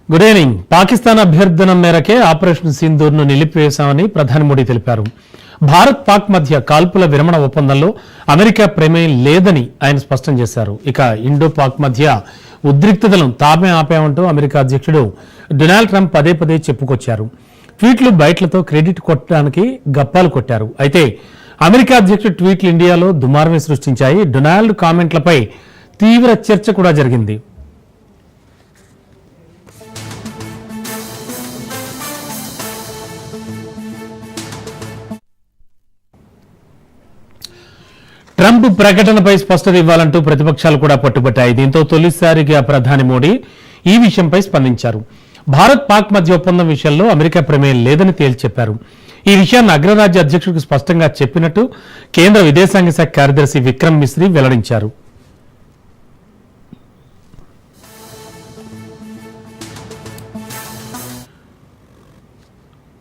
Good evening. Pakistan అభ్యర్థన మేరకే operation సింధూర్ను నిలిపివేశామని ప్రధాని మోడీ తెలిపారు. భారత్ పాక్ మధ్య కాల్పుల విరమణ ఒప్పందంలో అమెరికా ప్రమేయం లేదని ఆయన స్పష్టం చేశారు. ఇక ఇండో పాక్ మధ్య ఉద్రిక్తతలను తామే ఆపామంటూ అమెరికా అధ్యక్షుడు డొనాల్డ్ ట్రంప్ పదే పదే చెప్పుకొచ్చారు. ట్వీట్లు బయట్లతో క్రెడిట్ కొట్టడానికి గప్పాలు కొట్టారు. అయితే అమెరికా అధ్యక్షుడు ట్వీట్లు ఇండియాలో దుమారమే సృష్టించాయి. డొనాల్డ్ కామెంట్లపై తీవ్ర చర్చ కూడా జరిగింది. ట్రంప్ ప్రకటనపై స్పష్టత ఇవ్వాలంటూ ప్రతిపక్షాలు కూడా పట్టుబట్టాయి. దీంతో తొలిసారిగా ప్రధాని మోడీ ఈ విషయంపై స్పందించారు. భారత్ పాక్ మధ్య ఒప్పందం విషయంలో అమెరికా ప్రమేయం లేదని తేల్చి చెప్పారు. ఈ విషయాన్ని అగ్రరాజ్య అధ్యక్షుడికి స్పష్టంగా చెప్పినట్టు కేంద్ర విదేశాంగ శాఖ కార్యదర్శి విక్రమ్ మిశ్రీ వెల్లడించారు.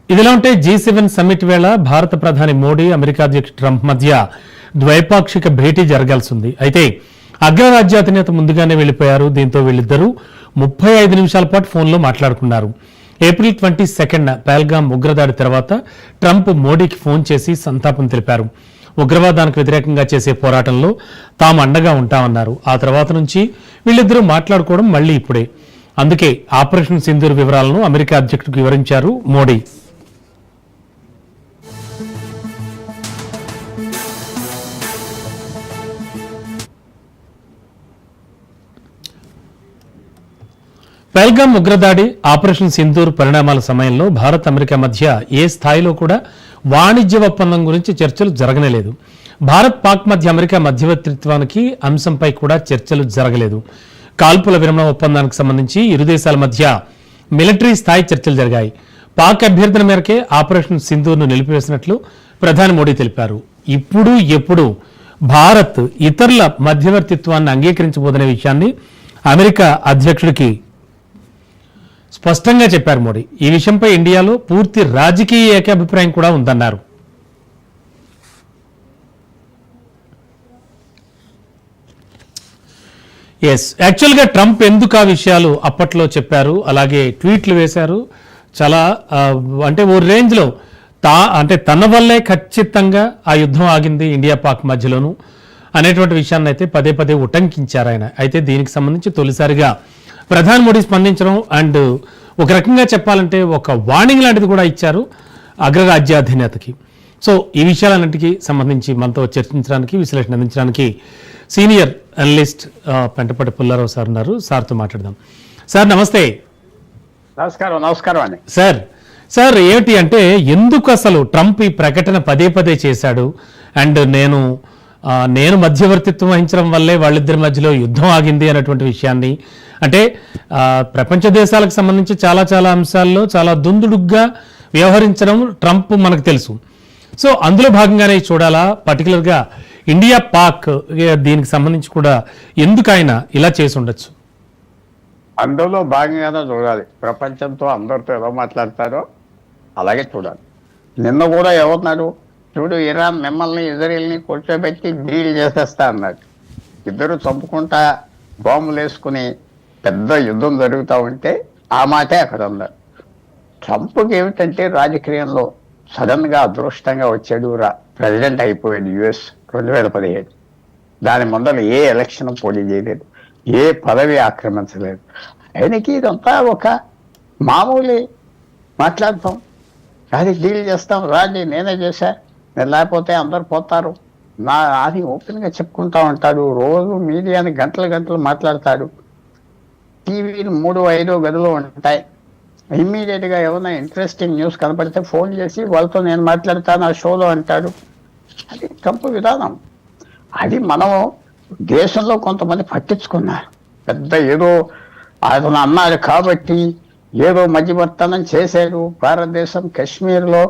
ఇదిలా ఉంటే G7 సమ్మిట్ వేళ భారత ప్రధాని మోడీ అమెరికా అధ్యక్షుడు ట్రంప్ మధ్య ద్వైపాక్షిక భేటీ జరగాల్సి ఉంది. అయితే అగ్రరాజ్య అధినేత ముందుగానే వెళ్లిపోయారు. దీంతో వీళ్ళిద్దరూ 35 నిమిషాల పాటు ఫోన్లో మాట్లాడుకున్నారు. ఏప్రిల్ 22న పహల్గామ్ ఉగ్రదాడి తర్వాత ట్రంప్ మోడీకి ఫోన్ చేసి సంతాపం తెలిపారు. ఉగ్రవాదానికి వ్యతిరేకంగా చేసే పోరాటంలో తాము అండగా ఉంటామన్నారు. ఆ తర్వాత నుంచి వీళ్ళిద్దరూ మాట్లాడుకోవడం మళ్లీ ఇప్పుడే. అందుకే ఆపరేషన్ సింధూర్ వివరాలను అమెరికా అధ్యక్షుడికి వివరించారు మోడీ. పహల్గామ్ ఉగ్రదాడి, ఆపరేషన్ సింధూర్ పరిణామాల సమయంలో భారత్ అమెరికా మధ్య ఏ స్థాయిలో కూడా వాణిజ్య ఒప్పందం గురించి చర్చలు జరగనేలేదు. భారత్ పాక్ మధ్య అమెరికా మధ్యవర్తిత్వానికి అంశంపై కూడా చర్చలు జరగలేదు. కాల్పుల విరమణ ఒప్పందానికి సంబంధించి ఇరు దేశాల మధ్య మిలిటరీ స్థాయి చర్చలు జరిగాయి. పాక్ అభ్యర్థన మేరకే ఆపరేషన్ సింధూర్ను నిలిపివేసినట్లు ప్రధాని మోడీ తెలిపారు. ఇప్పుడు ఎప్పుడు భారత్ ఇతరుల మధ్యవర్తిత్వాన్ని అంగీకరించబోదనే విషయాన్ని అమెరికా అధ్యక్షుడికి స్పష్టంగా చెప్పారు మోడీ. ఈ విషయంపై ఇండియాలో పూర్తి రాజకీయ ఏకాభిప్రాయం కూడా ఉందన్నారు. యాక్చువల్గా ట్రంప్ ఎందుకు ఆ విషయాలు అప్పట్లో చెప్పారు, అలాగే ట్వీట్లు వేశారు. చాలా అంటే ఓ రేంజ్లో తన వల్లే ఖచ్చితంగా ఆ యుద్ధం ఆగింది ఇండియా పాక్ మధ్యలోను అనేటువంటి విషయాన్ని అయితే పదే పదే ఉటంకించారు ఆయన. అయితే దీనికి సంబంధించి తొలిసారిగా ప్రధాని మోడీ స్పందించడం అండ్ ఒక రకంగా చెప్పాలంటే ఒక వార్నింగ్ లాంటిది కూడా ఇచ్చారు అగ్రరాజ్యాధినేతకి. సో ఈ విషయాలన్నింటికి సంబంధించి మనతో చర్చించడానికి, విశ్లేషణ అందించడానికి senior analyst Pentapati Pullarao sir ఉన్నారు. సార్తో మాట్లాడదాం. సార్ నమస్తే. నమస్కారం అండి. సార్ ఏమిటి అంటే ఎందుకు అసలు ట్రంప్ ఈ ప్రకటన పదే పదే చేశాడు అండ్ నేను మధ్యవర్తిత్వం వహించడం వల్లే వాళ్ళిద్దరి మధ్యలో యుద్ధం ఆగింది అనేటువంటి విషయాన్ని, అంటే ప్రపంచ దేశాలకు సంబంధించి చాలా చాలా అంశాల్లో చాలా దుందుడుగ్గా వ్యవహరించడం ట్రంప్ మనకు తెలుసు. సో అందులో భాగంగానే చూడాలా, పర్టికులర్గా ఇండియా పాక్ దీనికి సంబంధించి కూడా ఎందుకు ఆయన ఇలా చేసి ఉండొచ్చు? అందులో భాగంగానే చూడాలి. ప్రపంచంతో అందరితో ఎలా మాట్లాడతారో అలాగే చూడాలి. నిన్న కూడా ఎవరున్నారు చూడు, ఇరాన్ మిమ్మల్ని ఇజ్రాయెల్ని కూర్చోబెట్టి డీల్ చేసేస్తా అన్నాడు. ఇద్దరు చంపుకుంటా బాంబులు వేసుకుని పెద్ద యుద్ధం జరుగుతూ ఉంటే ఆ మాటే అక్కడ ఉన్నారు. ట్రంప్కి ఏమిటంటే రాజకీయంలో సడన్గా అదృష్టంగా వచ్చాడు, ప్రెసిడెంట్ అయిపోయాడు US 2017. దాని ముందర ఏ ఎలక్షన్ పోటీ చేయలేదు, ఏ పదవి ఆక్రమించలేదు. ఆయనకి ఇదంతా ఒక మామూలు మాట్లాడతాం, అది డీల్ చేస్తాం, రాండి నేనే చేశా, నేను లేకపోతే అందరు పోతారు అది ఓపెన్గా చెప్పుకుంటా ఉంటాడు. రోజు మీడియాని గంటలు మాట్లాడతాడు. టీవీలు 3-5 గదిలో ఉంటాయి. ఇమ్మీడియట్గా ఏమైనా ఇంట్రెస్టింగ్ న్యూస్ కనపడితే ఫోన్ చేసి వాళ్ళతో నేను మాట్లాడతాను ఆ షోలో అంటాడు. అది ట్రంప్ విధానం. అది మనం దేశంలో కొంతమంది పట్టించుకున్నారు. పెద్ద ఏదో అతను అన్నాడు కాబట్టి ఏదో మధ్యవర్తనం చేశారు. భారతదేశం కాశ్మీర్లో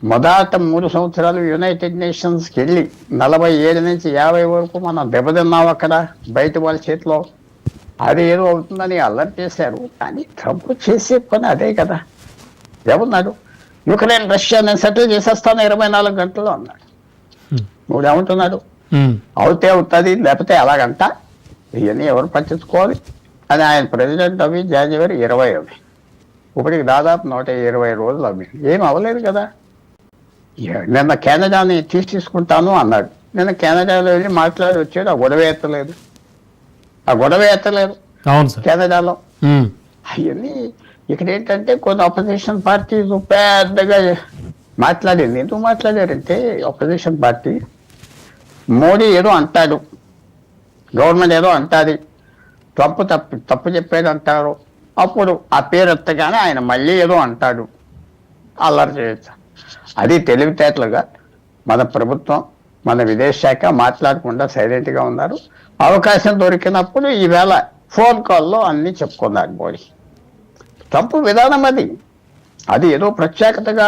మొదట 3 సంవత్సరాలు యునైటెడ్ నేషన్స్కి వెళ్ళి 47 నుంచి 50 వరకు మనం దెబ్బతిన్నాం అక్కడ బయట వాళ్ళ చేతిలో. అది ఏదో అవుతుందని అల్లరి చేశారు. కానీ ట్రంప్ చేసే పని అదే కదా. ఏమన్నాడు, యుక్రెయిన్ రష్యా నేను సెటిల్ చేసేస్తాను 24 గంటల్లో అన్నాడు. నువ్వు ఏమంటున్నాడు, అవుతే అవుతుంది లేకపోతే ఎలాగంట. ఇవన్నీ ఎవరు పట్టించుకోవాలి? అది ఆయన ప్రెసిడెంట్ అవి జనవరి 20 అవి ఇప్పటికి దాదాపు 120 రోజులు అవి ఏం అవ్వలేదు కదా. నిన్న కెనడాని తీసుకుంటాను అన్నాడు. నిన్న కెనడాలో వెళ్ళి మాట్లాడి వచ్చాడు. ఆ గొడవ ఎత్తలేదు అవును సార్. కెనడాలో. అవన్నీ ఇక్కడ ఏంటంటే కొన్ని అపోజిషన్ పార్టీస్ పెద్దగా మాట్లాడింది. ఎందుకు మాట్లాడారంటే అపోజిషన్ పార్టీ మోడీ ఏదో అంటాడు, గవర్నమెంట్ ఏదో అంటుంది, తప్పు చెప్పేది అంటారు. అప్పుడు ఆ పేరు ఎత్తగానే ఆయన మళ్ళీ ఏదో అంటాడు, అల్లరి చేయొచ్చు. అది తెలివితేటలుగా మన ప్రభుత్వం, మన విదేశాఖ మాట్లాడకుండా సైలెంట్గా ఉన్నారు. అవకాశం దొరికినప్పుడు ఈవేళ ఫోన్ కాల్లో అన్నీ చెప్పుకున్నారు మోడీ. ట్రంప్ విధానం అది ఏదో ప్రత్యేకతగా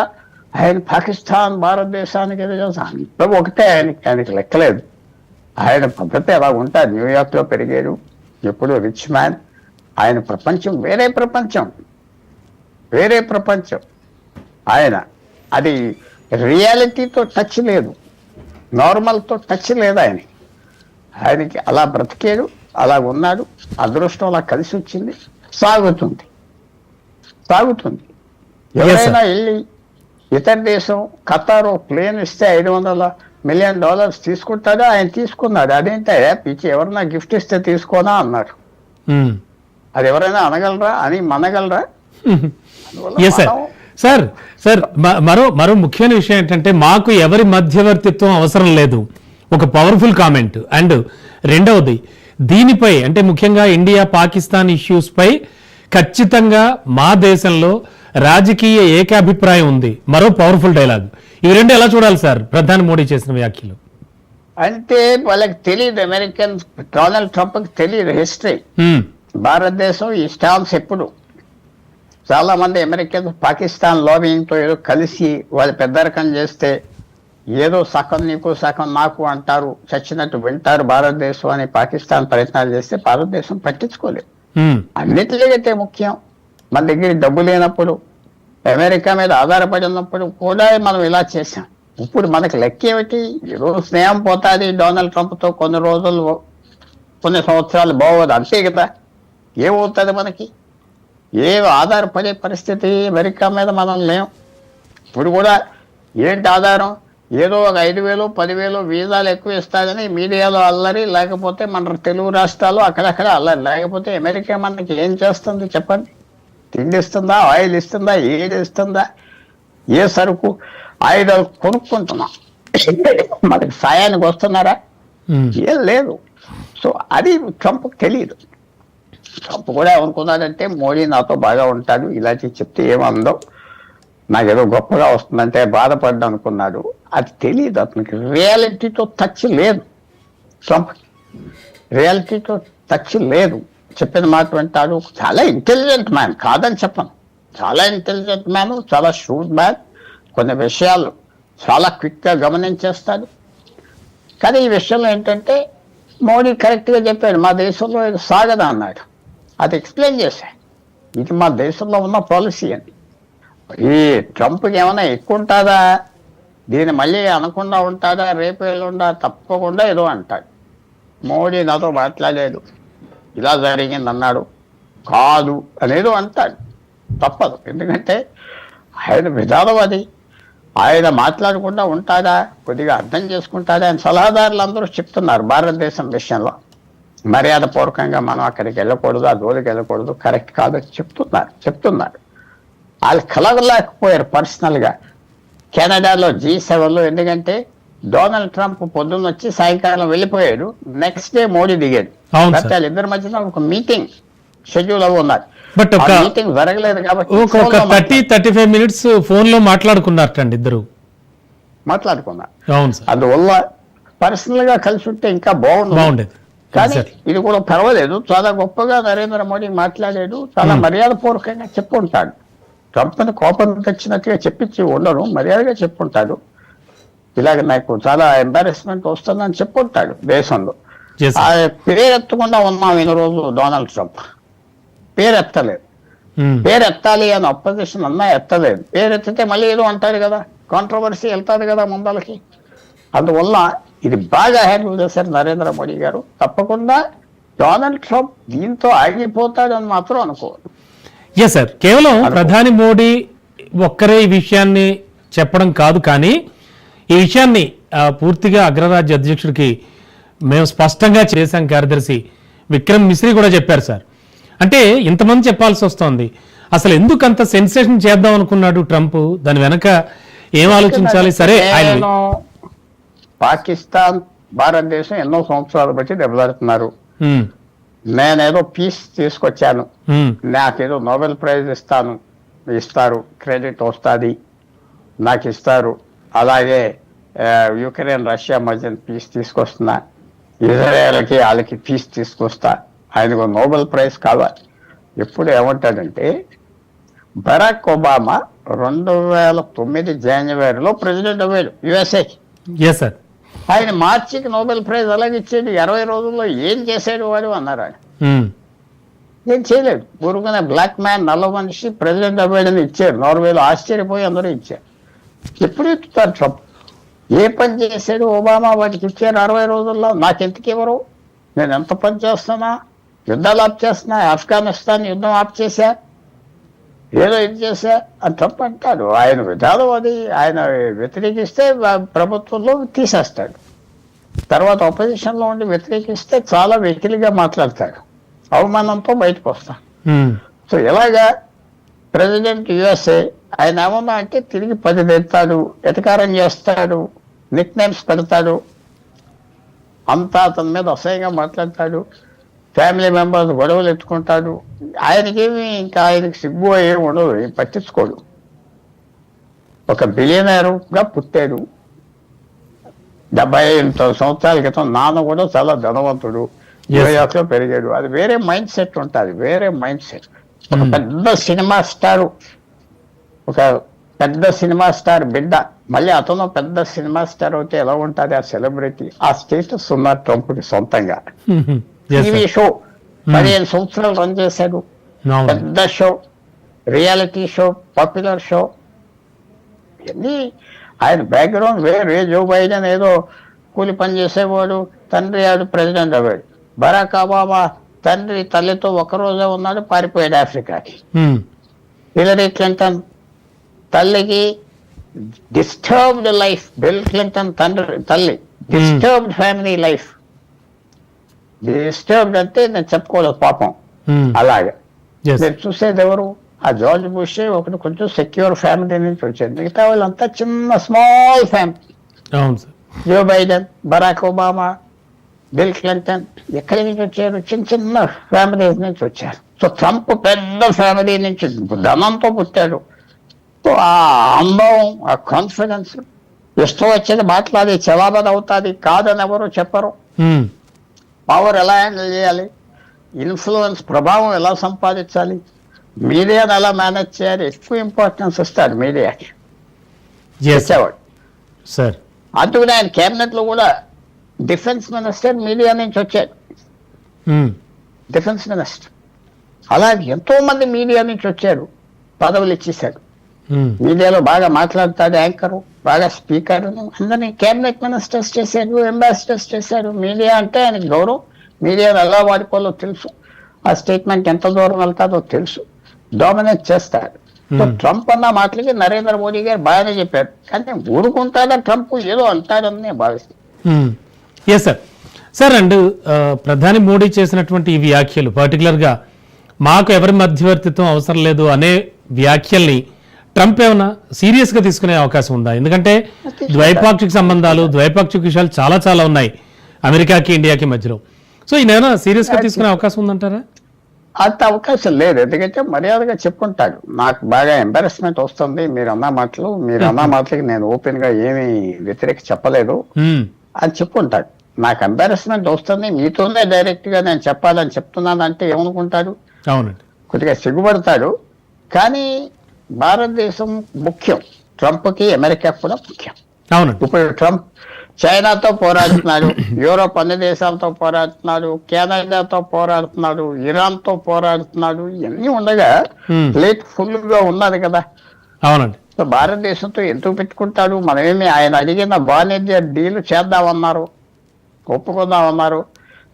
ఆయన పాకిస్తాన్ భారతదేశానికి ఏదో చేస్తాను అంతా ఒకటే. ఆయనకి లెక్కలేదు. ఆయన పద్ధతి ఎలా ఉంటారు. న్యూయార్క్లో పెరిగాడు, ఎప్పుడు రిచ్ మ్యాన్. ఆయన ప్రపంచం వేరే ప్రపంచం ఆయన. అది రియాలిటీతో టచ్ లేదు, నార్మల్తో టచ్ లేదు ఆయనకి. అలా బ్రతికాడు, అలా ఉన్నాడు. అదృష్టం అలా కలిసి వచ్చింది, సాగుతుంది. ఎవరైనా వెళ్ళి ఇతర దేశం ఖతారు ప్లేన్ ఇస్తే $500 మిలియన్ తీసుకుంటాడో ఆయన తీసుకున్నాడు. అదేంటే పిచ్చి, ఎవరన్నా గిఫ్ట్ ఇస్తే తీసుకోనా అన్నారు. అది ఎవరైనా మనగలరా? సార్ మరో ముఖ్యమైన విషయం ఏంటంటే మాకు ఎవరి మధ్యవర్తిత్వం అవసరం లేదు, ఒక పవర్ఫుల్ కామెంట్. అండ్ రెండవది దీనిపై అంటే ముఖ్యంగా ఇండియా పాకిస్తాన్ ఇష్యూస్ పై ఖచ్చితంగా మా దేశంలో రాజకీయ ఏకాభిప్రాయం ఉంది, మరో పవర్ఫుల్ డైలాగ్. ఇవి రెండు ఎలా చూడాలి సార్ ప్రధాని మోడీ చేసిన వ్యాఖ్యలు? అంటే వాళ్ళకి తెలియదు, అమెరికన్ డొనాల్డ్ ట్రంప్కి తెలియదు హిస్టరీ. భారతదేశం ఈ స్టాన్స్ ఎప్పుడు చాలా మంది అమెరికన్ పాకిస్తాన్ లాబింగ్తో ఏదో కలిసి వాళ్ళు పెద్దరకం చేస్తే ఏదో సగం నీకు సగం నాకు అంటారు, చచ్చినట్టు వింటారు భారతదేశం అని పాకిస్తాన్ ప్రయత్నాలు చేస్తే భారతదేశం పట్టించుకోలేదు. అన్నిటికంటే ముఖ్యం మన దగ్గర డబ్బు లేనప్పుడు, అమెరికా మీద ఆధారపడి ఉన్నప్పుడు కూడా మనం ఇలా చేసాం. ఇప్పుడు మనకి లెక్క ఏమిటి? ఈరోజు స్నేహం పోతుంది డొనాల్డ్ ట్రంప్తో, కొన్ని సంవత్సరాలు బాగోదు, అంతే కదా. ఏమవుతుంది మనకి? ఆధారపడే పరిస్థితి అమెరికా మీద మనం లేం. ఇప్పుడు కూడా ఏంటి ఆధారం? ఏదో ఒక 5,000 10,000 వీసాలు ఎక్కువ ఇస్తారని మీడియాలో అల్లరి, లేకపోతే మన తెలుగు రాష్ట్రాలు అక్కడక్కడ అల్లరి. లేకపోతే అమెరికా మనకి ఏం చేస్తుంది చెప్పండి? తిండి ఇస్తుందా, ఆయిల్ ఇస్తుందా, ఏది ఇస్తుందా? ఏ సరుకు ఆయుధాలు కొనుక్కుంటున్నాం, మనకి సాయానికి వస్తున్నారా? ఏం లేదు. సో అది ట్రంప్కి తెలియదు. ట్రంప్ కూడా ఏమనుకున్నాడంటే మోడీ నాతో బాగా ఉంటాడు, ఇలాంటి చెప్తే ఏమందో నాకేదో గొప్పగా వస్తుందంటే బాధపడ్డా అనుకున్నాడు. అది తెలియదు అతనికి. రియాలిటీతో టచ్ లేదు ట్రంప్కి, రియాలిటీతో టచ్ లేదు. చెప్పిన మాట వింటాడు. చాలా ఇంటెలిజెంట్ మ్యాన్, కాదని చెప్పను. చాలా ఇంటెలిజెంట్ మ్యాన్, చాలా షూట్ మ్యాన్. కొన్ని విషయాలు చాలా క్విక్గా గమనించేస్తాడు. కానీ ఈ విషయంలో ఏంటంటే మోడీ కరెక్ట్గా చెప్పాడు, మా దేశంలో ఇది సాగదా అన్నాడు. అది ఎక్స్ప్లెయిన్ చేశా, ఇది మా దేశంలో ఉన్న పాలసీ అని. ఈ ట్రంప్కి ఏమైనా ఎక్కువ ఉంటుందా? దీన్ని మళ్ళీ అనకుండా ఉంటాడా? రేపు ఎల్లుండా తప్పకుండా ఏదో అంటాడు. మోడీ నాతో మాట్లాడాడు, ఇలా జరిగింది అన్నాడు, కాదు అనేదో అంటాడు. తప్పదు, ఎందుకంటే ఆయన విధానం అది. ఆయన మాట్లాడకుండా ఉంటాడా? కొద్దిగా అర్థం చేసుకుంటాడా అని సలహాదారులు అందరూ చెప్తున్నారు. భారతదేశం విషయంలో మర్యాదపూర్వకంగా మనం అక్కడికి వెళ్ళకూడదు, ఆ జోలికి వెళ్ళకూడదు, కరెక్ట్ కాదని చెప్తున్నారు. వాళ్ళు కలగలేకపోయారు పర్సనల్గా కెనడాలో G7లో. ఎందుకంటే డొనాల్డ్ ట్రంప్ పొద్దున్న వచ్చి సాయంకాలం వెళ్ళిపోయాడు. నెక్స్ట్ డే మోడీ దిగాడు. వాళ్ళిద్దరి మధ్యన ఒక మీటింగ్ షెడ్యూల్ అవి ఉన్నారు. బట్ మీటింగ్ జరగలేదు కాబట్టి 30-35 మినిట్స్ ఫోన్ లో మాట్లాడుకున్నారటండి ఇద్దరు. అందువల్ల పర్సనల్ గా కలిసి ఉంటే ఇంకా బాగుండేది. కానీ ఇది కూడా పర్వాలేదు. చాలా గొప్పగా నరేంద్ర మోడీ మాట్లాడాడు. చాలా మర్యాదపూర్వకంగా చెప్పుంటాడు. ట్రంప్ని కోపం తెచ్చినట్టుగా చెప్పించి ఉండరు, మర్యాదగా చెప్పుంటాడు. ఇలాగ నాకు చాలా ఎంబారెస్మెంట్ వస్తుందని చెప్పుంటాడు దేశంలో. పేరెత్తకుండా ఉన్నాం ఇన్ని రోజులు. Donald Trump పేరెత్తలేదు. పేరెత్తాలి అని అపోజిషన్ అన్నా ఎత్తలేదు. పేరెత్తితే మళ్ళీ ఏదో అంటారు కదా, కాంట్రవర్సీ వెళ్తారు కదా ముందలకి. అందువల్ల ఇది బాగా హ్యాండిల్ చేశారు నరేంద్ర మోడీ గారు. తప్పకుండా డొనాల్డ్ ట్రంప్ దీంతో ఆగిపోతాడని మాత్రం అనుకోవాలి. ఎస్ సార్, కేవలం ప్రధాని మోడీ ఒక్కరే ఈ విషయాన్ని చెప్పడం కాదు, కానీ ఈ విషయాన్ని పూర్తిగా అగ్రరాజ్య అధ్యక్షుడికి మేము స్పష్టంగా చేశాం. కార్యదర్శి విక్రమ్ మిశ్రీ కూడా చెప్పారు సార్. అంటే ఇంతమంది చెప్పాల్సి వస్తోంది. అసలు ఎందుకు అంత సెన్సేషన్ చేద్దాం అనుకున్నాడు ట్రంప్? దాని వెనక ఏం ఆలోచించాలి? సరే, నేను పాకిస్తాన్ భారతదేశం ఎన్నో సంవత్సరాలు బట్టి దెబ్బలాడుతున్నారు. నేనేదో పీస్ తీసుకొచ్చాను, నాకేదో నోబెల్ ప్రైజ్ ఇస్తారు, క్రెడిట్ వస్తుంది, నాకు ఇస్తారు. అలాగే యుక్రెయిన్ రష్యా మధ్య పీస్ తీసుకొస్తున్నా, ఇజ్రాయెల్కి వాళ్ళకి పీస్ తీసుకొస్తా, ఆయనకు నోబెల్ ప్రైజ్ కావాలి. ఎప్పుడు ఏమంటాడంటే, బరాక్ ఒబామా 2009 జనవరిలో ప్రెసిడెంట్ అవ్వాడు యుఎస్ఏ. సార్, ఆయన మార్చికి నోబెల్ ప్రైజ్ అలాగే ఇచ్చాడు. 20 రోజుల్లో ఏం చేశాడు వాడు అన్నారు. ఆయన ఏం చేయలేడు. ఊరుకునే బ్లాక్ మ్యాన్, నల్ల మనిషి ప్రెసిడెంట్ అవ్వాడని ఇచ్చారు. నార్వేలో ఆశ్చర్యపోయి అందరూ ఇచ్చారు. ఎప్పుడు ఇస్తారు ట్రంప్? ఏ పని చేశాడు ఒబామా? వాటికి ఇచ్చారు 60 రోజుల్లో. నాకెందుకు ఇవ్వరు? నేను ఎంత పని చేస్తున్నా, యుద్ధాలు ఆప్ చేస్తున్నా, ఆఫ్ఘనిస్తాన్ యుద్ధం ఆప్ చేశా, ఏదో ఇది చేశా అని ట్రంప్ అంటాడు. ఆయన విధానం అది. ఆయన వ్యతిరేకిస్తే ప్రభుత్వంలో తీసేస్తాడు, తర్వాత ఆపోజిషన్లో ఉండి వ్యతిరేకిస్తే చాలా వెకిలిగా మాట్లాడతాడు, అవమానంతో బయటకు వస్తాడు. సో ఇలాగా ప్రెసిడెంట్ యుఎస్ఏ ఆయన ఏమన్నా అంటే తిరిగి 10 తెస్తాడు, ఎటకారం చేస్తాడు, నిక్ నేమ్స్ పెడతాడు, అంతా అతని మీద అసహ్యంగా మాట్లాడతాడు, ఫ్యామిలీ మెంబర్స్ గొడవలు ఎత్తుకుంటాడు. ఆయనకేమి ఇంకా ఆయనకి సిగ్గు ఏమి ఉండదు, ఏం పట్టించుకోడు. ఒక బిలియనరుగా పుట్టాడు 75 సంవత్సరాల క్రితం. నాన్న కూడా చాలా ధనవంతుడు, న్యూయార్క్ లో పెరిగాడు. అది వేరే మైండ్ సెట్ ఉంటుంది, వేరే మైండ్ సెట్. ఒక పెద్ద సినిమా స్టార్ బిడ్డ మళ్ళీ అతను పెద్ద సినిమా స్టార్ అయితే ఎలా ఉంటుంది ఆ సెలబ్రిటీ? ఆ స్టేటస్ ఉన్న ట్రంప్కి సొంతంగా. టీవీ షో 15 సంవత్సరాలు రన్ చేశాడు, పెద్ద show, reality show, popular show. ఇవన్నీ ఆయన బ్యాక్గ్రౌండ్ వేరే. జో బైడెన్ ఏదో కూలి పని చేసేవాడు, తండ్రి ఆడు ప్రెసిడెంట్ అవ్వాడు. బరాక్ ఒబామా తండ్రి తల్లితో ఒకరోజే ఉన్నాడు, పారిపోయాడు ఆఫ్రికాకి. హిలరీ క్లింటన్ తల్లికి డిస్టర్బ్డ్ లైఫ్. బిల్ క్లింటన్ తల్లి డిస్టర్బ్డ్ ఫ్యామిలీ లైఫ్. డిస్టర్బ్డ్ అంటే నేను చెప్పుకోలేదు పాపం. అలాగే మీరు చూసేది ఎవరు? ఆ జార్జ్ బుష్ ఒకటి కొంచెం సెక్యూర్ ఫ్యామిలీ నుంచి వచ్చాడు, మిగతా వాళ్ళంతా చిన్న small family. Joe Biden, Barack Obama, Bill Clinton ఎక్కడి నుంచి వచ్చారు? చిన్న ఫ్యామిలీస్ నుంచి వచ్చారు. సో ట్రంప్ పెద్ద ఫ్యామిలీ నుంచి ధనంతో పుట్టాడు. సో ఆ అందం, ఆ కాన్ఫిడెన్స్, ఇష్టం వచ్చేది మాట్లాడి చలాబద్ అవుతుంది, కాదని ఎవరు చెప్పరు. పవర్ ఎలా హ్యాండిల్ చేయాలి, ఇన్ఫ్లుయెన్స్ ప్రభావం ఎలా సంపాదించాలి, మీడియాను ఎలా మేనేజ్ చేయాలి, ఎక్కువ ఇంపార్టెన్స్ ఇస్తాడు మీడియాకి. చేసేవాడు సార్. అందుకని ఆయన కేబినెట్ లో కూడా డిఫెన్స్ మినిస్టర్ మీడియా నుంచి వచ్చాడు, డిఫెన్స్ మినిస్టర్. అలాగే ఎంతో మంది మీడియా నుంచి వచ్చారు, పదవులు ఇచ్చేశాడు. మీడియాలో బాగా మాట్లాడతాడు, యాంకరు, బాగా స్పీకర్, అందరినీ క్యాబినెట్ మినిస్టర్స్ చేశాడు, అంబాసిడర్స్ చేశాడు. మీడియా అంటే ఆయనకు గౌరవం, మీడియాను ఎలా వాడుకోవాలో తెలుసు, ఆ స్టేట్మెంట్ ఎంత దూరం వెళ్తాదో తెలుసు, డామినేట్ చేస్తాడు. సో ట్రంప్ అన్న మాటలకి నరేంద్ర మోడీ గారు బాగానే చెప్పారు, కానీ ఊరుకుంటాడా ట్రంప్? ఏదో అంటాడని నేను భావిస్తాను. Yes sir. సార్, అండ్ ప్రధాని మోడీ చేసినటువంటి ఈ వ్యాఖ్యలు, పర్టికులర్గా మాకు ఎవరి మధ్యవర్తిత్వం అవసరం లేదు అనే వ్యాఖ్యల్ని ట్రంప్ ఏమన్నా సీరియస్ గా తీసుకునే అవకాశం ఉందా? ఎందుకంటే ద్వైపాక్షిక సంబంధాలు, ద్వైపాక్షిక విషయాలు చాలా చాలా ఉన్నాయి అమెరికాకి ఇండియాకి మధ్యలో. సో ఈయన ఏమైనా సీరియస్ గా తీసుకునే అవకాశం ఉందంటారా? అంత అవకాశం లేదు. ఎందుకంటే మర్యాదగా చెప్పుకుంటాడు, నాకు బాగా ఎంబారస్మెంట్ వస్తుంది మీరు అన్న మాటలకి నేను ఓపెన్ గా ఏమీ వ్యతిరేక చెప్పలేదు అని చెప్పుకుంటాడు. నాకు ఎంబారస్మెంట్ వస్తుంది, మీతోనే డైరెక్ట్ గా నేను చెప్పాలని చెప్తున్నాను అంటే ఏమనుకుంటాడు? అవునండి, కొద్దిగా సిగ్గుపడతాడు. కానీ భారతదేశం ముఖ్యం, ట్రంప్కి అమెరికా కూడా ముఖ్యం. అవునండి. ఇప్పుడు ట్రంప్ చైనాతో పోరాడుతున్నాడు, యూరోప్ అన్ని దేశాలతో పోరాడుతున్నాడు, కెనడాతో పోరాడుతున్నాడు, ఇరాన్తో పోరాడుతున్నాడు. ఇవన్నీ ఉండగా ప్లేట్ ఫుల్ గా ఉన్నది కదా. అవునండి. సో భారతదేశంతో ఎందుకు పెట్టుకుంటాడు? మనమేమి ఆయన అడిగిన వాణిజ్య డీల్ చేద్దామన్నారు, ఒప్పుకుందామన్నారు.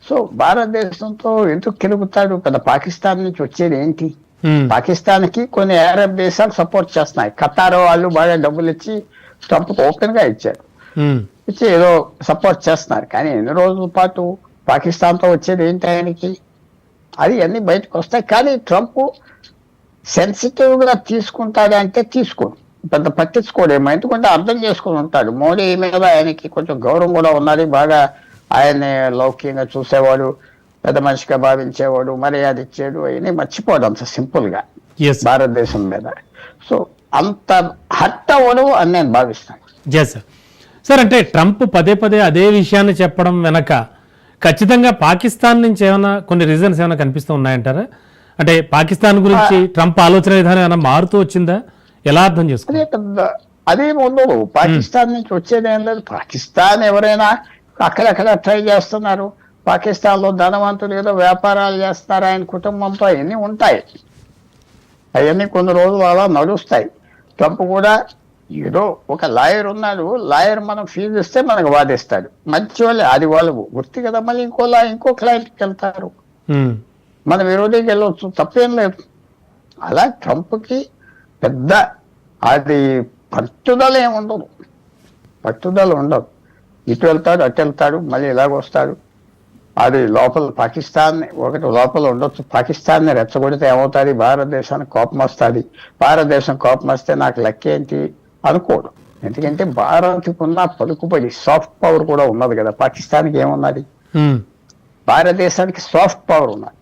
సో భారతదేశంతో ఎందుకు కెలుగుతాడు కదా? పాకిస్తాన్ నుంచి వచ్చేది ఏంటి? ఉమ్, పాకిస్తాన్ కి కొన్ని అరబ్ దేశాలు సపోర్ట్ చేస్తున్నాయి. ఖతార్ వాళ్ళు బాగా డబ్బులు ఇచ్చి ట్రంప్ ఓపెన్ గా ఇచ్చారు. ఉమ్, ఇచ్చి ఏదో సపోర్ట్ చేస్తున్నారు. కానీ ఎన్ని రోజుల పాటు పాకిస్తాన్ తో వచ్చేది ఏంటి ఆయనకి? అది అన్ని బయటకు వస్తాయి. కానీ ట్రంప్ సెన్సిటివ్ గా తీసుకుంటాడు అంటే తీసుకోడు, పెద్ద పట్టించుకోడేమో. ఎందుకంటే అర్థం చేసుకుని ఉంటాడు. మోడీ మీద ఆయనకి కొంచెం గౌరవం కూడా ఉన్నది. బాగా ఆయన్ని లౌక్యంగా చూసేవాడు, పెద్ద మనిషిగా భావించేవాడు, మర్యాద ఇచ్చాడు. అవన్నీ మర్చిపోడు అంత సింపుల్ గా yes, భారతదేశం మీద. సో అంత హర్ట్ అవ్వడు అని నేను భావిస్తాను. yes, sir. సార్, అంటే ట్రంప్ పదే పదే అదే విషయాన్ని చెప్పడం వెనక ఖచ్చితంగా పాకిస్తాన్ నుంచి ఏమైనా కొన్ని రీజన్స్ ఏమైనా కనిపిస్తూ ఉన్నాయంటారా? అంటే పాకిస్తాన్ గురించి ట్రంప్ ఆలోచన విధానం ఏమైనా మారుతూ వచ్చిందా? ఎలా అర్థం చేసుకోవాలి? అదే పెద్ద అదే ముందు పాకిస్తాన్ నుంచి వచ్చేదేం లేదు. పాకిస్తాన్ ఎవరైనా అక్కడక్కడ ట్రై చేస్తున్నారు. పాకిస్తాన్ లో ధనవంతులు ఏదో వ్యాపారాలు చేస్తున్నారు ఆయన కుటుంబంతో, అవన్నీ ఉంటాయి. అవన్నీ కొన్ని రోజులు అలా నడుస్తాయి. ట్రంప్ కూడా ఏదో ఒక లాయర్ ఉన్నాడు, లాయర్ మనం ఫీజు ఇస్తే మనకు వాదిస్తాడు. మంచి వాళ్ళే, అది వాళ్ళు గుర్తు కదా. మళ్ళీ ఇంకో క్లయింట్కి వెళ్తారు, ఉమ్, మన విరోధికి వెళ్ళవచ్చు, తప్పేం లేదు. అలా ట్రంప్కి పెద్ద అది పట్టుదల ఏమి ఉండదు, పట్టుదల ఉండదు. ఇటు వెళ్తాడు, అటు వెళ్తాడు, మళ్ళీ ఇలాగొస్తాడు. అది లోపల పాకిస్తాన్ ఒకటి లోపల ఉండొచ్చు. పాకిస్తాన్ని రెచ్చగొడితే ఏమవుతుంది? భారతదేశానికి కోపం వస్తుంది. భారతదేశం కోపం వస్తే నాకు లెక్క ఏంటి అనుకోడు. ఎందుకంటే భారత్కి ఉన్న పలుకుబడి సాఫ్ట్ పవర్ కూడా ఉన్నది కదా. పాకిస్తాన్కి ఏమున్నది? ఉమ్, భారతదేశానికి సాఫ్ట్ పవర్ ఉన్నది.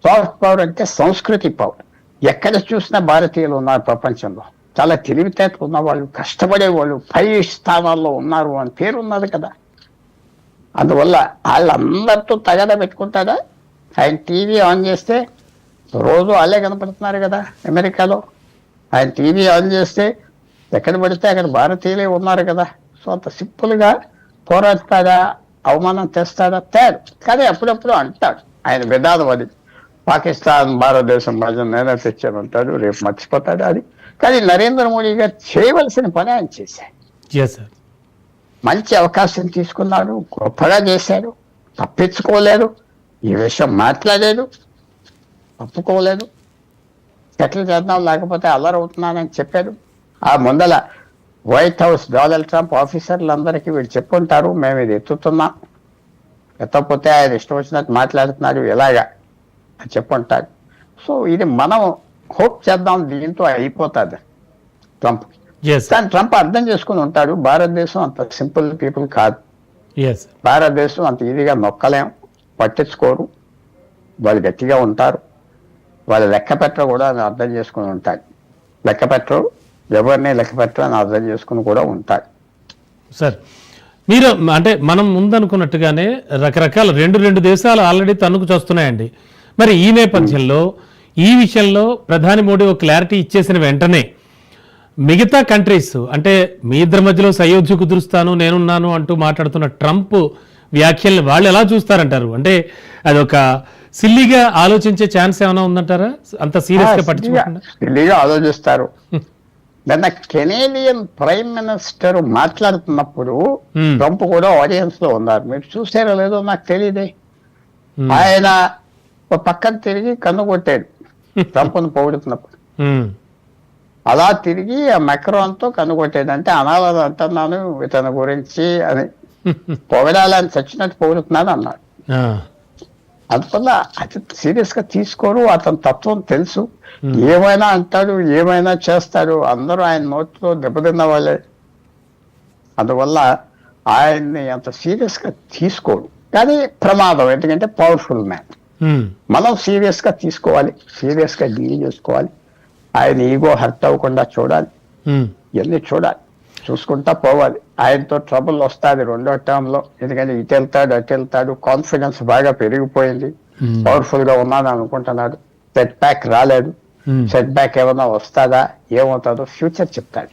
సాఫ్ట్ పవర్ అంటే సంస్కృతి పవర్. ఎక్కడ చూసినా భారతీయులు ఉన్నారు ప్రపంచంలో. చాలా తెలివితేటలు ఉన్నవాళ్ళు, కష్టపడేవాళ్ళు, పై స్థానాల్లో ఉన్నారు అని పేరు ఉన్నది కదా. అందువల్ల వాళ్ళందరితో తగద పెట్టుకుంటాడా? ఆయన టీవీ ఆన్ చేస్తే రోజు వాళ్ళే కనపడుతున్నారు కదా అమెరికాలో. ఆయన టీవీ ఆన్ చేస్తే ఎక్కడ పడితే అక్కడ భారతీయులే ఉన్నారు కదా. సో అంత సింపుల్గా పోరాడతాడా? అవమానం తెస్తాడా? తేడు. కానీ అప్పుడప్పుడు అంటాడు ఆయన విధానం అది. పాకిస్తాన్ భారతదేశం మధ్య నేనే తెచ్చానంటాడు, రేపు మర్చిపోతాడు అది. కానీ నరేంద్ర మోడీ గారు చేయవలసిన పని ఆయన చేశాడు. yes, sir. మంచి అవకాశం తీసుకున్నాడు, గొప్పగా చేశాడు, తప్పించుకోలేదు. ఈ విషయం మాట్లాడాడు, తప్పుకోలేదు. సెటిల్ చేద్దాం లేకపోతే అల్లరవుతున్నానని చెప్పాడు. ఆ ముందల వైట్ హౌస్ డొనాల్డ్ ట్రంప్ ఆఫీసర్లందరికీ వీళ్ళు చెప్పుంటారు, మేము ఇది ఎత్తుతున్నాం, ఎత్తకపోతే ఆయన ఇష్టం వచ్చినట్టు మాట్లాడుతున్నారు ఎలాగా అని చెప్పుంటారు. సో ఇది మనం హోప్ చేద్దాం దీంతో అయిపోతుంది ట్రంప్. yes, sir. కానీ ట్రంప్ అర్థం చేసుకుని ఉంటాడు భారతదేశం అంత సింపుల్ పీపుల్ కాదు. yes, sir. భారతదేశం అంత ఈజీగా నొక్కలేం, పట్టించుకోరు, వాళ్ళు గట్టిగా ఉంటారు. వాళ్ళు లెక్క పెట్టరు కూడా అని అర్థం చేసుకుని ఉంటాడు. లెక్క పెట్టరు, ఎవరిని లెక్క పెట్టరు అని అర్థం చేసుకుని కూడా ఉంటాడు. సార్, మీరు అంటే మనం ముందనుకున్నట్టుగానే రకరకాల రెండు దేశాలు ఆల్రెడీ తన్నుకు చూస్తున్నాయండి. మరి ఈ నేపథ్యంలో ఈ విషయంలో ప్రధాని మోడీ ఒక క్లారిటీ ఇచ్చేసిన వెంటనే మిగతా కంట్రీస్, అంటే మీ ఇద్దరి మధ్యలో సయోధ్య కుదురుస్తాను నేనున్నాను అంటూ మాట్లాడుతున్న ట్రంప్ వ్యాఖ్యల్ని వాళ్ళు ఎలా చూస్తారంటారు? అంటే అదొక సిల్లీగా ఆలోచించే ఛాన్స్ ఏమైనా ఉందంటారా? అంత సీరియస్ గా పట్టించుకోకుండా ఢిల్లీగా ఆలోచిస్తారు. నిన్న కెనేడియన్ ప్రైమ్ మినిస్టర్ మాట్లాడుతున్నప్పుడు ట్రంప్ కూడా ఆడియన్స్ లో ఉన్నారు. మీరు చూసారో లేదో నాకు తెలియదే. ఆయన ఒక పక్కన తిరిగి కన్ను కొట్టాడు ట్రంప్ను పొగుడుతున్నప్పుడు. అలా తిరిగి ఆ మెక్రాన్తో కన్ను కొట్టాడు. అంటే అనాలని అంటున్నాను ఇతని గురించి అని, పొగడాలని చచ్చినట్టు పొగుడుతున్నాను అన్నాడు. అందువల్ల అది సీరియస్ గా తీసుకోరు. అతని తత్వం తెలుసు. ఏమైనా అంటాడు, ఏమైనా చేస్తాడు. అందరూ ఆయన నోట్లో దెబ్బతిన్న వాళ్ళే. అందువల్ల ఆయన్ని అంత సీరియస్ గా తీసుకోడు. కానీ ప్రమాదం, ఎందుకంటే పవర్ఫుల్ మ్యాన్. మనం సీరియస్ గా తీసుకోవాలి, సీరియస్ గా డీల్ చేసుకోవాలి. ఆయన ఈగో హర్ట్ అవ్వకుండా చూడాలి, ఇవన్నీ చూడాలి, చూసుకుంటా పోవాలి. ఆయనతో ట్రబుల్ వస్తుంది రెండో టర్మ్ లో. ఎందుకంటే ఇటు వెళ్తాడు అటు వెళ్తాడు, కాన్ఫిడెన్స్ బాగా పెరిగిపోయింది, పవర్ఫుల్ గా ఉన్నాను అనుకుంటున్నాడు. సెట్ బ్యాక్ రాలేదు. సెట్ బ్యాక్ ఏమైనా వస్తుందా, ఏమవుతుందో ఫ్యూచర్ చెప్తాడు.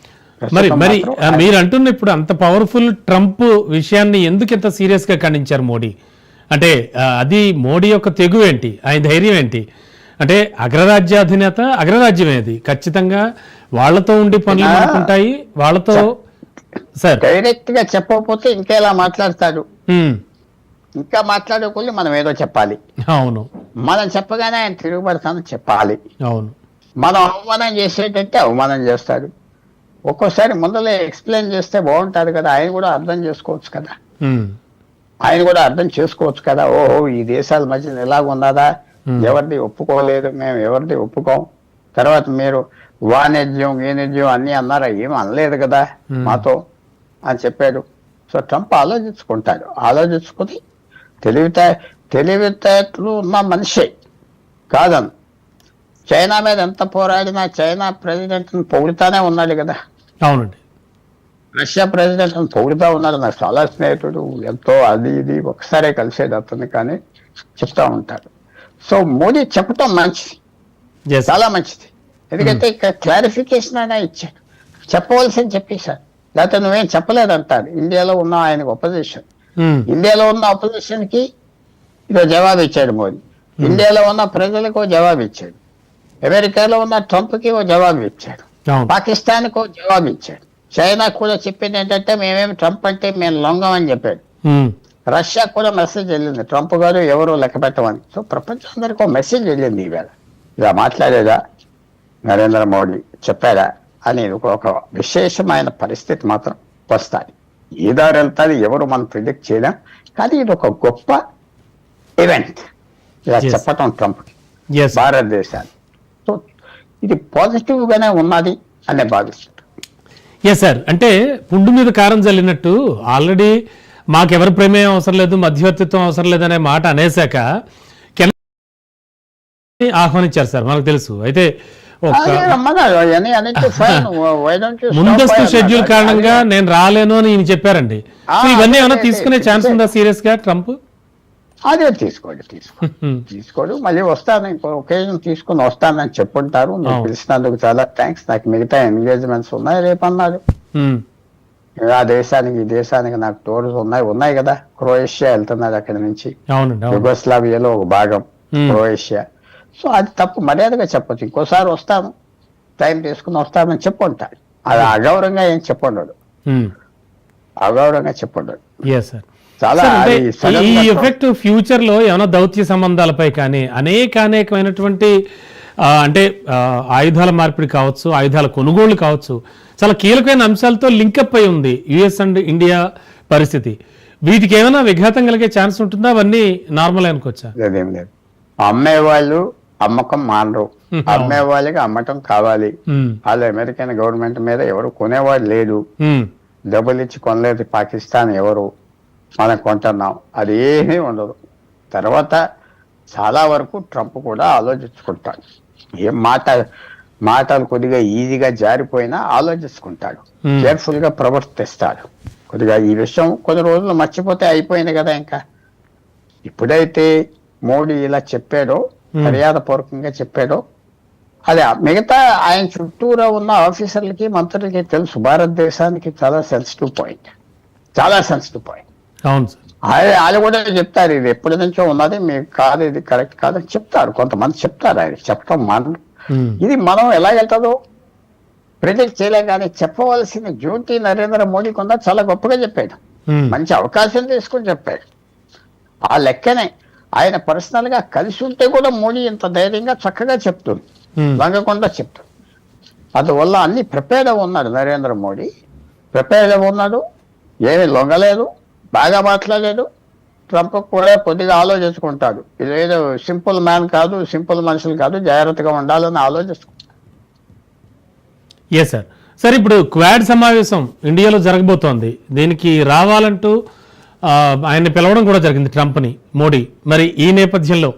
మరి మరి మీరు అంటున్న ఇప్పుడు అంత పవర్ఫుల్ ట్రంప్ విషయాన్ని ఎందుకు ఇంత సీరియస్ గా ఖండించారు మోడీ? అంటే అది మోడీ యొక్క తెగు ఏంటి, ఆయన ధైర్యం ఏంటి? అంటే అగ్రరాజ్యాధినేత అగ్రరాజ్యమే, అది ఖచ్చితంగా వాళ్ళతో ఉండి పనులు అనుకుంటాయి వాళ్ళతో. సార్ డైరెక్ట్ గా చెప్పకపోతే ఇంకేలా మాట్లాడతాడు. ఇంకా మాట్లాడే కొద్ది మనం ఏదో చెప్పాలి. అవును మనం చెప్పగానే ఆయన తిరుగుబడతాను చెప్పాలి. అవును మనం అవమానం చేసేటట్టే అవమానం చేస్తాడు. ఒక్కోసారి ముందలే ఎక్స్ప్లెయిన్ చేస్తే బాగుంటుంది కదా, ఆయన కూడా అర్థం చేసుకోవచ్చు కదా. ఉమ్, ఆయన కూడా అర్థం చేసుకోవచ్చు కదా. ఓహో, ఈ దేశాల మధ్య ఎలాగ ఉన్నదా, ఎవరిది ఒప్పుకోలేదు, మేము ఎవరిది ఒప్పుకోం. తర్వాత మీరు వాణిజ్యం గీనిజ్యం అన్నీ అన్నారా, ఏం అనలేదు కదా మాతో అని చెప్పాడు. సో ట్రంప్ ఆలోచించుకుంటాడు. ఆలోచించుకుని తెలివితేటలు ఉన్న మనిషే కాదను. చైనా మీద ఎంత పోరాడినా చైనా ప్రెసిడెంట్ని పొగుడుతానే ఉన్నాడు కదా. అవునండి రష్యా ప్రెసిడెంట్ని పొగుడుతూ ఉన్నాడు. నాకు చాలా స్నేహితుడు, ఎంతో అది ఇది ఒకసారే కలిసేది అతన్ని, కానీ చెప్తా ఉంటాడు. సో మోడీ చెప్పటం మంచిది, Yes. చాలా మంచిది. ఎందుకంటే ఇక్కడ క్లారిఫికేషన్ అయినా ఇచ్చాడు. చెప్పవలసింది చెప్పేశాడు. లేకపోతే నువ్వేం చెప్పలేదంటాడు. ఇండియాలో ఉన్న ఆయనకు అపోజిషన్, ఉమ్, ఇండియాలో ఉన్న అపోజిషన్ కి ఇదో జవాబు ఇచ్చాడు మోడీ. ఇండియాలో ఉన్న ప్రజలకు ఓ జవాబు ఇచ్చాడు. అమెరికాలో ఉన్న ట్రంప్కి ఓ జవాబు ఇచ్చాడు. అవును పాకిస్తాన్కి ఓ జవాబు ఇచ్చాడు. చైనా కూడా చెప్పింది ఏంటంటే మేమేమి ట్రంప్ అంటే మేము లొంగమని చెప్పాడు. ఉమ్, రష్యా కూడా మెసేజ్ వెళ్ళింది, ట్రంప్ గారు ఎవరు లెక్క పెట్టమని. సో ప్రపంచం అందరికీ ఒక మెసేజ్ వెళ్ళింది. ఈవేళ ఇలా మాట్లాడేదా నరేంద్ర మోడీ, చెప్పారా అనేది ఒక విశేషమైన పరిస్థితి మాత్రం వస్తుంది. ఏ దారి వెళ్తుంది ఎవరు మనం ప్రిడిక్ట్ చేయలేం, కానీ ఇది ఒక గొప్ప ఈవెంట్ ఇలా Yes. చెప్పటం ట్రంప్కి yes. భారతదేశాన్ని. సో ఇది పాజిటివ్ గానే ఉన్నది అనే భావిస్తుంది. ఎస్ సార్, అంటే పుండు మీద కారం చల్లినట్టు ఆల్రెడీ మాకెవరి ప్రమేయం అవసరం లేదు, మధ్యవర్తిత్వం అవసరం లేదనే మాట అనేశాక ఆహ్వానించారు సార్, మనకు తెలుసు. అయితే ఒక అదే రమ్మన్నారు, అవన్నీ అన్నిటికీ fine. Why don't you stop ముందస్తు by షెడ్యూల్ అన్నారు. కారణంగా నేను రాలేను అని ఈయన చెప్పారండి. సో ఇవన్నీ ఏమైనా అదే, తీసుకునే ఛాన్స్ ఉందా సీరియస్ గా ట్రంప్? అదే తీసుకోడు. మళ్ళీ వస్తాను, ఇంకో ఒకేజన్ తీసుకుని వస్తానని చెప్పుంటారు. నువ్వు అవును. పిలిచినందుకు చాలా థ్యాంక్స్, నాకు మిగతా ఎంగేజ్మెంట్స్ ఉన్నాయి రేపు అన్నారు. ఉమ్, ఆ దేశానికి ఈ దేశానికి నాకు టూర్స్ ఉన్నాయి కదా. క్రొయేషియా వెళ్తున్నారు అక్కడి నుంచి. అవునండి అవును. యుగోస్లావియాలో ఒక భాగం క్రొయేషియా. సో అది తప్పు, మర్యాదగా చెప్పొచ్చు. ఇంకోసారి వస్తాను, టైం తీసుకుని వస్తానని చెప్పుంటాడు. అది అగౌరవంగా ఏం చెప్పండు, అగౌరవంగా చెప్పండు. Yes sir. చాలా సార్, అంటే అది సడన్ ఈ గా ఎఫెక్ట్ ఫ్యూచర్ లో ఏమైనా దౌత్య సంబంధాలపై కానీ అనేకమైనటువంటి అంటే ఆయుధాల మార్పిడి కావచ్చు, ఆయుధాల కొనుగోళ్లు కావచ్చు, చాలా కీలకమైన అంశాలతో లింకప్ అయి ఉంది యుఎస్ అండ్ ఇండియా పరిస్థితి. వీటికి ఏమైనా విఘాతం కలిగే ఛాన్స్ ఉంటుందా? అవన్నీ నార్మల్ అనుకోవచ్చా? అదేం లేదు. అమ్మేవాళ్ళు అమ్మకం మానరు, అమ్మే వాళ్ళకి అమ్మటం కావాలి. ఉమ్, వాళ్ళు అమెరికన్ గవర్నమెంట్ మీద ఎవరు కొనేవాడు లేడు, ఉమ్, డబ్బులు ఇచ్చి కొనలేదు పాకిస్తాన్ ఎవరు, మనం కొంటున్నాం, అది ఏమీ ఉండదు. తర్వాత చాలా వరకు ట్రంప్ కూడా ఆలోచించుకుంటాడు. ఏం మాటలు కొద్దిగా ఈజీగా జారిపోయినా ఆలోచించుకుంటాడు, కేర్ఫుల్ గా ప్రవర్తిస్తాడు. కొద్దిగా ఈ విషయం కొన్ని రోజులు మర్చిపోతే అయిపోయింది కదా. ఇంకా ఇప్పుడైతే మోడీ ఇలా చెప్పాడో, మర్యాదపూర్వకంగా చెప్పాడో, అదే మిగతా ఆయన చుట్టూరా ఉన్న ఆఫీసర్లకి మంత్రులకి తెలుసు భారతదేశానికి చాలా సెన్సిటివ్ పాయింట్. అవును సార్. వాళ్ళు కూడా చెప్తారు, ఇది ఎప్పటి నుంచో ఉన్నది, మీకు కాదు, ఇది కరెక్ట్ కాదని చెప్తారు. కొంతమంది చెప్తారు, ఆయన చెప్పడం మానరు. ఉమ్, ఇది మనం ఎలా వెళ్తుందో ప్రిడిక్ట్ చేయలేం, కానీ చెప్పవలసిన డ్యూటీ నరేంద్ర మోడీకి ఉందా, చాలా గొప్పగా చెప్పాడు. ఉమ్, మంచి అవకాశం తీసుకుని చెప్పాడు. ఆ లెక్కనే ఆయన పర్సనల్ గా కలిసి ఉంటే కూడా మోడీ ఇంత ధైర్యంగా చక్కగా చెప్తుంది, ఉమ్, లొంగకుండా చెప్తుంది. అందువల్ల అన్ని ప్రిపేర్డ్ ఉన్నాడు నరేంద్ర మోడీ, ప్రిపేర్డ్ ఉన్నాడు, ఏమీ లొంగలేదు, బాగా మాట్లాడాడు. ట్రంప్ కూడా కొద్దిగా ఆలోచించుకుంటాడు, ఇదేదో సింపుల్ మ్యాన్ కాదు, సింపుల్ మనుషులు కాదు, జాగ్రత్తగా ఉండాలని ఆలోచించుకుంటాడు. Yes sir. సార్, ఇప్పుడు క్వాడ్ సమావేశం ఇండియాలో జరగబోతోంది. దీనికి రావాలంటూ ఆయన్ని పిలవడం కూడా జరిగింది ట్రంప్ని మోడీ. మరి ఈ నేపథ్యంలో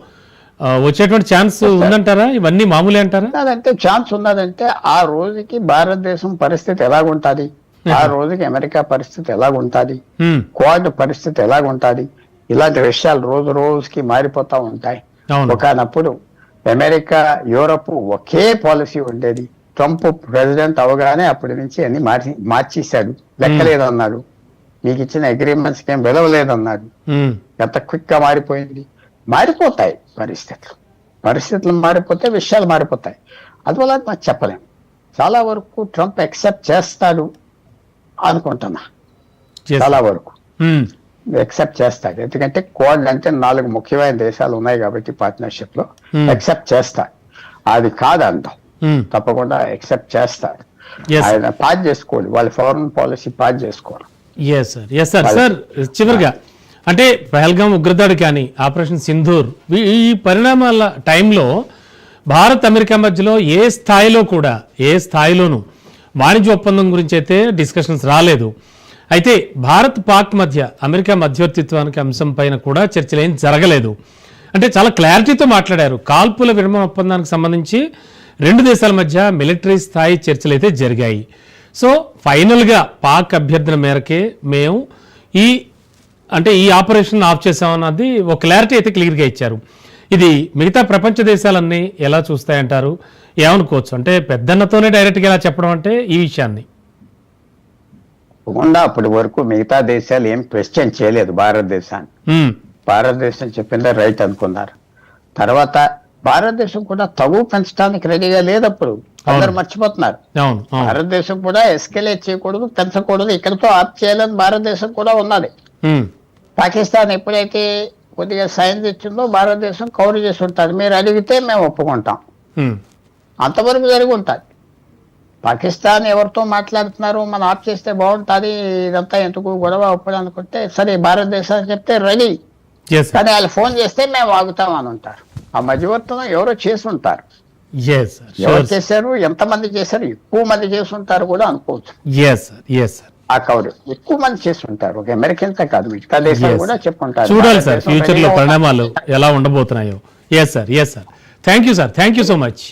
వచ్చేటువంటి ఛాన్స్ ఉందంటారా? ఇవన్నీ మామూలే అంటారా? అదంటే ఛాన్స్ ఉన్నదంటే ఆ రోజుకి భారతదేశం పరిస్థితి ఎలాగుంటుంది, ఆ రోజుకి అమెరికా పరిస్థితి ఎలాగుంటుంది, ఉమ్, క్వాడ్ పరిస్థితి ఎలాగుంటుంది, ఇలాంటి విషయాలు రోజు రోజుకి మారిపోతూ ఉంటాయి. అవును. ఒకనప్పుడు అమెరికా యూరప్ ఒకే పాలసీ ఉండేది. ట్రంప్ ప్రెసిడెంట్ అవగానే అప్పటి నుంచి అన్ని మార్చేశాడు. లెక్కలేదన్నాడు, మీకు ఇచ్చిన అగ్రిమెంట్స్ ఏం విలువలేదన్నాడు. ఉమ్, ఎంత క్విక్ గా మారిపోయింది. మారిపోతాయి పరిస్థితులు మారిపోతే విషయాలు మారిపోతాయి. అందువల్ల మనం చెప్పలేం. చాలా వరకు ట్రంప్ యాక్సెప్ట్ చేస్తాడు అనుకుంటున్నా, yes. చాలా వరకు. ఉమ్, ఎక్సెప్ట్ చేస్తాడు. ఎందుకంటే కోడ్ అంటే 4 ముఖ్యమైన దేశాలు ఉన్నాయి కాబట్టి పార్ట్నర్షిప్ లో ఎక్సెప్ట్ చేస్తాడు. అది కాదంటాం, తప్పకుండా ఎక్సెప్ట్ చేస్తాడు. ఆయన పాస్ చేసుకోండి, వాళ్ళ ఫారెన్ పాలసీ పాస్ చేసుకోవాలి. Yes sir, yes sir. Sir చివరిగా అంటే పహల్గాం ఉగ్రదాడి కానీ ఆపరేషన్ సింధూర్ ఈ పరిణామాల టైంలో భారత్ అమెరికా మధ్యలో ఏ స్థాయిలోనూ వాణిజ్య ఒప్పందం గురించి అయితే డిస్కషన్స్ రాలేదు. అయితే భారత్ పాక్ మధ్య అమెరికా మధ్యవర్తిత్వానికి అంశం పైన కూడా చర్చలు ఏం జరగలేదు. అంటే చాలా క్లారిటీతో మాట్లాడారు. కాల్పుల విరమణ ఒప్పందానికి సంబంధించి 2 దేశాల మధ్య మిలిటరీ స్థాయి చర్చలు అయితే జరిగాయి. సో ఫైనల్గా పాక్ అభ్యర్థన మేరకే మేము ఈ ఆపరేషన్ ఆఫ్ చేసామన్నది ఒక క్లారిటీ అయితే క్లియర్గా ఇచ్చారు. ఇది మిగతా ప్రపంచ దేశాలన్నీ ఎలా చూస్తాయంటారు, ఏమనుకోవచ్చు? అంటే పెద్దన్నతోనే డైరెక్ట్గా ఎలా చెప్పడం అంటే ఈ విషయాన్ని తప్పకుండా అప్పటి వరకు మిగతా దేశాలు ఏం క్వశ్చన్ చేయలేదు భారతదేశాన్ని. భారతదేశం చెప్పిందే రైట్ అనుకున్నారు. తర్వాత భారతదేశం కూడా తగు పెంచడానికి రెడీగా లేదప్పుడు, అందరు మర్చిపోతున్నారు. భారతదేశం కూడా ఎస్కలేట్ చేయకూడదు, పెంచకూడదు, ఇక్కడితో ఆప్ చేయాలని భారతదేశం కూడా ఉన్నది. పాకిస్తాన్ ఎప్పుడైతే కొద్దిగా సైన్స్ ఇచ్చిందో భారతదేశం కవర్ చేసి ఉంటుంది. మీరు అడిగితే మేము ఒప్పుకుంటాం, అంతవరకు జరిగి ఉంటుంది. పాకిస్తాన్ ఎవరితో మాట్లాడుతున్నారు, మనం ఆఫ్ చేస్తే బాగుంటుంది, ఇదంతా ఎందుకు గొడవ అప్పుడు అనుకుంటే సరే భారతదేశానికి చెప్తే రెడీ, కానీ వాళ్ళు ఫోన్ చేస్తే మేము ఆగుతాం అని ఉంటారు. ఆ మధ్యవర్తనం ఎవరో చేసి ఉంటారు. ఎవరు చేశారు, ఎంతమంది చేశారు, ఎక్కువ మంది చేసి ఉంటారు కూడా అనుకోవచ్చు. ఆ కవర్ ఎక్కువ మంది చేసి ఉంటారు, ఒక అమెరికన్సే కాదు మిగతా దేశాలు కూడా చెప్పుకుంటారు. చూడాలి సార్ ఫ్యూచర్ లో పరిణామాలు ఎలా ఉండబోతున్నాయో. Yes sir. Thank you sir, thank you so much.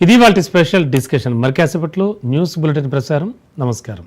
ఇది వాళ్ళ స్పెషల్ డిస్కషన్. మరి కాసేపట్లో న్యూస్ బులెటిన్ ప్రసారం. నమస్కారం.